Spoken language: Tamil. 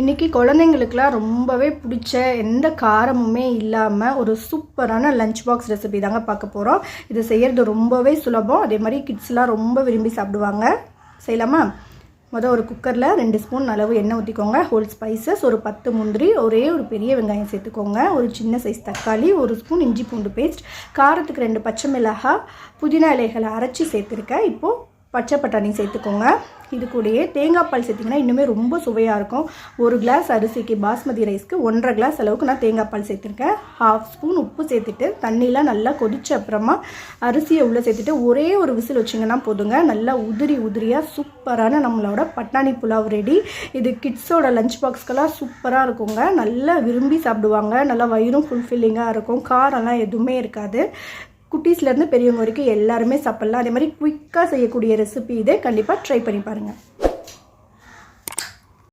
இன்றைக்கி குழந்தைங்களுக்குலாம் ரொம்பவே பிடிச்ச எந்த காரமுமே இல்லாமல் ஒரு சூப்பரான லஞ்ச் பாக்ஸ் ரெசிபி தாங்க பார்க்க போகிறோம். இது செய்கிறது ரொம்பவே சுலபம். அதே மாதிரி கிட்ஸ்லாம் ரொம்ப விரும்பி சாப்பிடுவாங்க. செய்யலாமா? ஒரு குக்கரில் 2 ஸ்பூன் அளவு எண்ணெய் ஊற்றிக்கோங்க. ஹோல் ஸ்பைசஸ், ஒரு 10 முந்திரி, ஒரே ஒரு பெரிய வெங்காயம் சேர்த்துக்கோங்க. ஒரு சின்ன சைஸ் தக்காளி, 1 ஸ்பூன் இஞ்சி பூண்டு பேஸ்ட், காரத்துக்கு 2 பச்சை மிளகாய், புதினா இலைகளை அரைச்சி சேர்த்துருக்கேன். இப்போது பச்சை பட்டாணி சேர்த்துக்கோங்க. இது கூடயே தேங்காய் பால் சேர்த்திங்கன்னா இன்னுமே ரொம்ப சுவையாக இருக்கும். 1 கிளாஸ் அரிசிக்கு பாஸ்மதி ரைஸ்க்கு 1.5 கிளாஸ் அளவுக்கு நான் தேங்காய் பால் சேர்த்துருக்கேன். 1/2 ஸ்பூன் உப்பு சேர்த்துட்டு தண்ணியெலாம் நல்லா கொதிச்ச அப்புறமா அரிசியை உள்ளே சேர்த்துட்டு ஒரே ஒரு விசில் வச்சிங்கன்னா போதுங்க. நல்லா உதிரியாக சூப்பரான நம்மளோட பட்டாணி புலாவ் ரெடி. இது கிட்ஸோட லஞ்ச் பாக்ஸ்க்கெல்லாம் சூப்பராக இருக்குங்க. நல்லா விரும்பி சாப்பிடுவாங்க. நல்லா வயிறும் ஃபுல்ஃபில்லிங்காக இருக்கும். காரம்லாம் எதுவுமே இருக்காது. குட்டீஸ்லேருந்து பெரியவங்க வரைக்கும் எல்லாருமே சாப்பிட்லாம். அதே மாதிரி குயிக்காக செய்யக்கூடிய ரெசிபி இதே. கண்டிப்பாக ட்ரை பண்ணி பாருங்கள்.